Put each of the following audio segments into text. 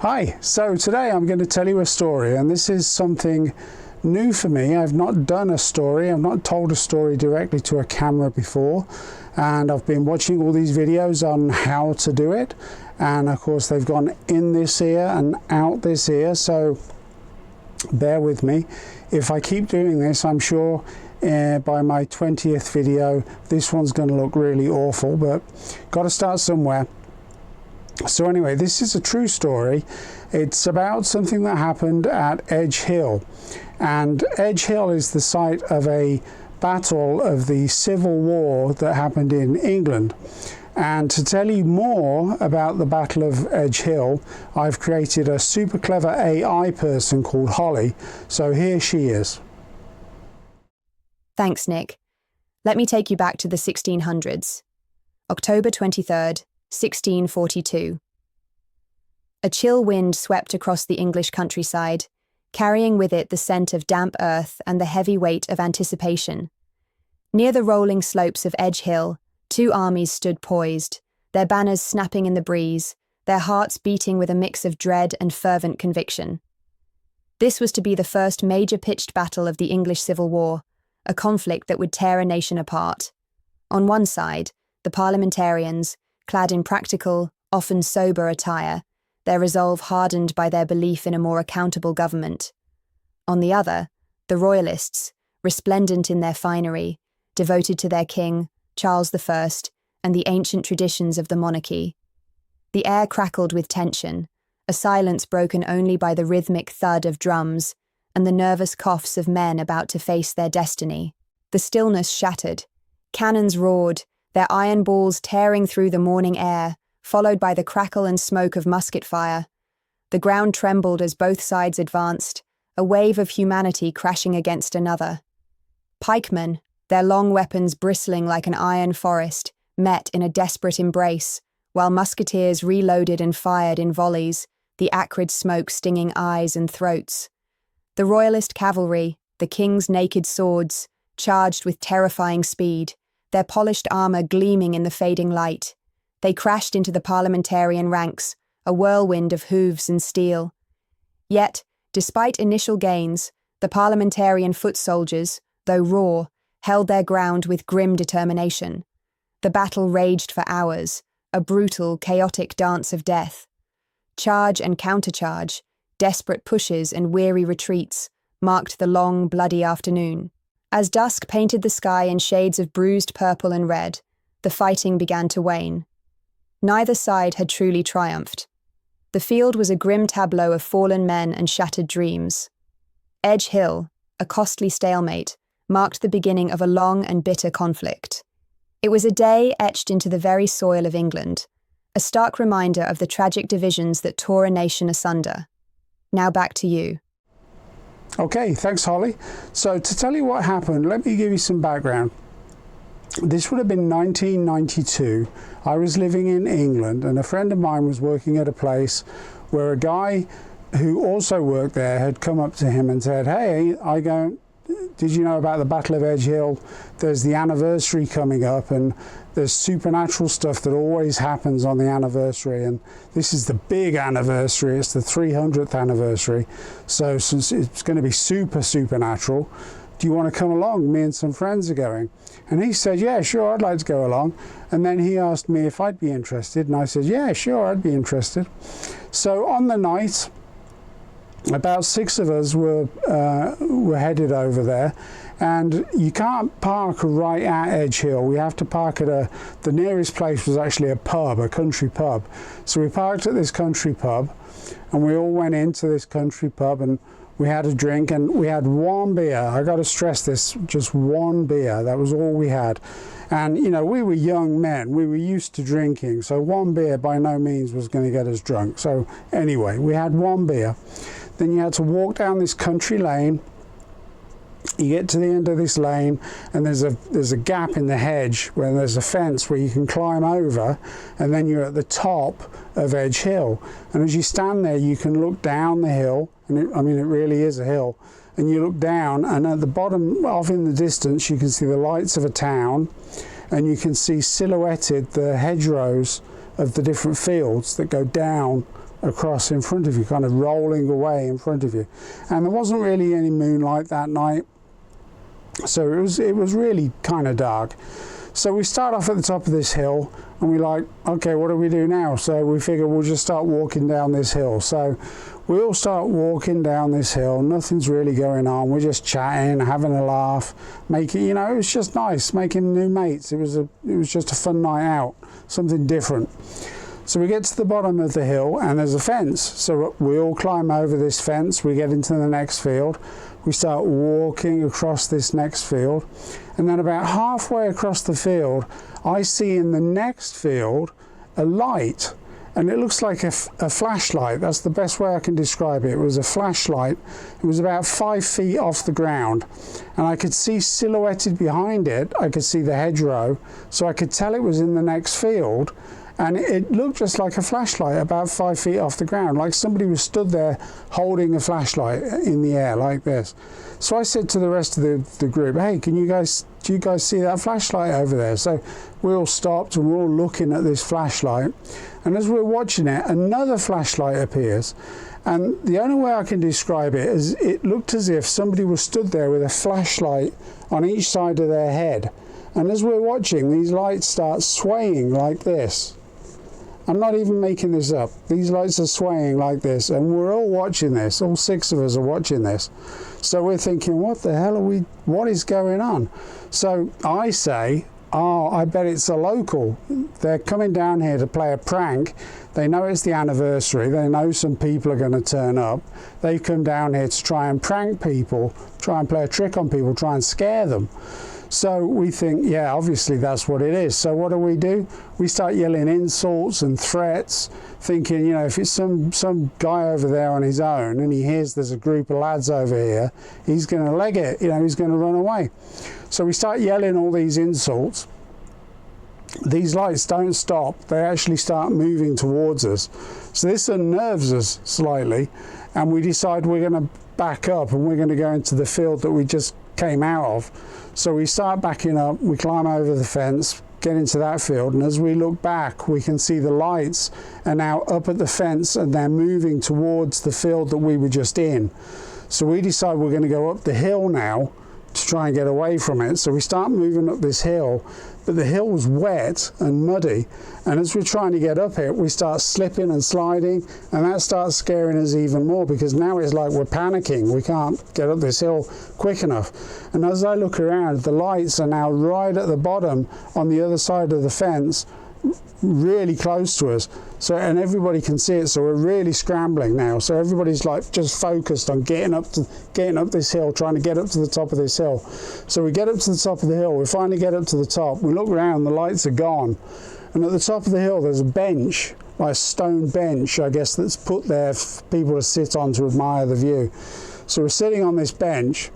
Hi, so today I'm going to tell you a story, and this is something new for me. I've not done a story, I've not told a story directly to a camera before, and I've been watching all these videos on how to do it, and of course they've gone in this ear and out this ear, so bear with me. If I keep doing this, I'm sure by my 20th video this one's going to look really awful, but got to start somewhere. So anyway, this is a true story. It's about something that happened at Edgehill, and Edgehill is the site of a battle of the Civil War that happened in England. And to tell you more about the Battle of Edgehill, I've created a super clever AI person called Holly. So here she is. Thanks, Nick. Let me take you back to the 1600s. October 23rd, 1642. A chill wind swept across the English countryside, carrying with it the scent of damp earth and the heavy weight of anticipation. Near the rolling slopes of Edgehill, two armies stood poised, their banners snapping in the breeze, their hearts beating with a mix of dread and fervent conviction. This was to be the first major pitched battle of the English Civil War, a conflict that would tear a nation apart. On one side, the parliamentarians, clad in practical, often sober attire, their resolve hardened by their belief in a more accountable government. On the other, the royalists, resplendent in their finery, devoted to their king, Charles I, and the ancient traditions of the monarchy. The air crackled with tension, a silence broken only by the rhythmic thud of drums and the nervous coughs of men about to face their destiny. The stillness shattered. Cannons roared, their iron balls tearing through the morning air, followed by the crackle and smoke of musket fire. The ground trembled as both sides advanced, a wave of humanity crashing against another. Pikemen, their long weapons bristling like an iron forest, met in a desperate embrace, while musketeers reloaded and fired in volleys, the acrid smoke stinging eyes and throats. The royalist cavalry, the king's naked swords, charged with terrifying speed, their polished armour gleaming in the fading light. They crashed into the parliamentarian ranks, a whirlwind of hooves and steel. Yet, despite initial gains, the parliamentarian foot soldiers, though raw, held their ground with grim determination. The battle raged for hours, a brutal, chaotic dance of death. Charge and countercharge, desperate pushes and weary retreats, marked the long, bloody afternoon. As dusk painted the sky in shades of bruised purple and red, the fighting began to wane. Neither side had truly triumphed. The field was a grim tableau of fallen men and shattered dreams. Edgehill, a costly stalemate, marked the beginning of a long and bitter conflict. It was a day etched into the very soil of England, a stark reminder of the tragic divisions that tore a nation asunder. Now back to you. Okay, thanks Holly. So to tell you what happened, let me give you some background. This would have been 1992. I was living in England, and a friend of mine was working at a place where a guy who also worked there had come up to him and said, "Hey, did you know about the Battle of Edgehill? There's the anniversary coming up, and there's supernatural stuff that always happens on the anniversary, and this is the big anniversary. It's the 300th anniversary, so since it's going to be supernatural, do you want to come along? Me and some friends are going." And he said, "Yeah, sure, I'd like to go along." And then he asked me if I'd be interested, and I said, "Yeah, sure, I'd be interested." So on the night, about 6 of us were headed over there, and you can't park right at Edgehill. We have to park at the nearest place was actually a pub, a country pub. So we parked at this country pub, and we all went into this country pub, and we had a drink, and we had one beer. I got to stress this, just one beer. That was all we had. And, you know, we were young men. We were used to drinking, so one beer by no means was going to get us drunk. So anyway, we had one beer. Then you had to walk down this country lane. You get to the end of this lane, and there's a gap in the hedge where there's a fence where you can climb over, and then you're at the top of Edgehill. And as you stand there, you can look down the hill, and it really is a hill. And you look down, and at the bottom, off in the distance, you can see the lights of a town, and you can see silhouetted the hedgerows of the different fields that go down across in front of you, kind of rolling away in front of you. And there wasn't really any moonlight that night, so it was really kind of dark. So we start off at the top of this hill, and we're like, okay, what do we do now? So we figure we'll just start walking down this hill. So we all start walking down this hill. Nothing's really going on. We're just chatting, having a laugh, making, it was just nice, making new mates. It was just a fun night out, something different. So we get to the bottom of the hill, and there's a fence. So we all climb over this fence. We get into the next field. We start walking across this next field, and then about halfway across the field, I see in the next field a light, and it looks like a flashlight. That's the best way I can describe it. It was a flashlight. It was about 5 feet off the ground, and I could see silhouetted behind it, I could see the hedgerow, so I could tell it was in the next field. And it looked just like a flashlight about 5 feet off the ground, like somebody was stood there holding a flashlight in the air like this. So I said to the rest of the group, hey, do you guys see that flashlight over there? So we all stopped, and we're all looking at this flashlight. And as we're watching it, another flashlight appears. And the only way I can describe it is it looked as if somebody was stood there with a flashlight on each side of their head. And as we're watching, these lights start swaying like this. I'm not even making this up. These lights are swaying like this, and we're all watching this. All 6 of us are watching this. So we're thinking, what the hell what is going on? So I say, oh, I bet it's a local. They're coming down here to play a prank. They know it's the anniversary. They know some people are going to turn up. They've come down here to try and prank people, try and play a trick on people, try and scare them. So we think, yeah, obviously that's what it is. So what do? We start yelling insults and threats, thinking, if it's some guy over there on his own and he hears there's a group of lads over here, he's going to leg it, he's going to run away. So we start yelling all these insults. These lights don't stop. They actually start moving towards us. So this unnerves us slightly, and we decide we're going to back up and we're going to go into the field that we just came out of. So we start backing up, we climb over the fence, get into that field, and as we look back, we can see the lights are now up at the fence, and they're moving towards the field that we were just in. So we decide we're going to go up the hill now to try and get away from it. So we start moving up this hill, but the hill was wet and muddy, and as we're trying to get up it, we start slipping and sliding, and that starts scaring us even more, because now it's like we're panicking. We can't get up this hill quick enough. And as I look around, the lights are now right at the bottom on the other side of the fence, really close to us, and everybody can see it, so we're really scrambling now. So everybody's like just focused on getting up this hill, trying to get up to the top of this hill. So we get up to the top of the hill, we finally get up to the top, we look around, the lights are gone, and at the top of the hill there's a bench, like a stone bench, I guess, that's put there for people to sit on to admire the view. So we're sitting on this bench,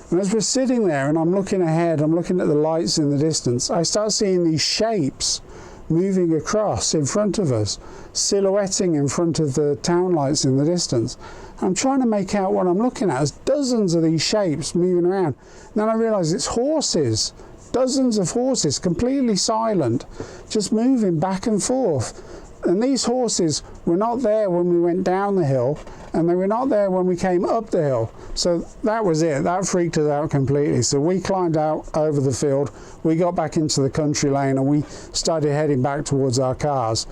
and as we're sitting there and I'm looking ahead, I'm looking at the lights in the distance, I start seeing these shapes moving across in front of us, silhouetting in front of the town lights in the distance. I'm trying to make out what I'm looking at. There's dozens of these shapes moving around. Then I realise it's horses, dozens of horses, completely silent, just moving back and forth. And these horses were not there when we went down the hill, and they were not there when we came up the hill. So that was it. That freaked us out completely. So we climbed out over the field, we got back into the country lane, and we started heading back towards our cars.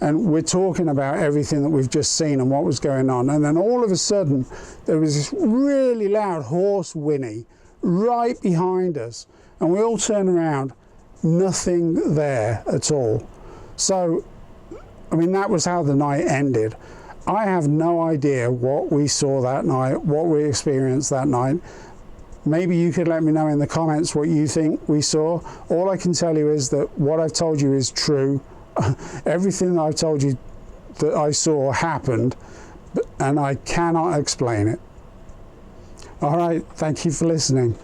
And we're talking about everything that we've just seen and what was going on. And then all of a sudden, there was this really loud horse whinny right behind us. And we all turn around, nothing there at all. So that was how the night ended. I have no idea what we saw that night, what we experienced that night. Maybe you could let me know in the comments what you think we saw. All I can tell you is that what I've told you is true. Everything that I've told you that I saw happened, and I cannot explain it. All right, thank you for listening.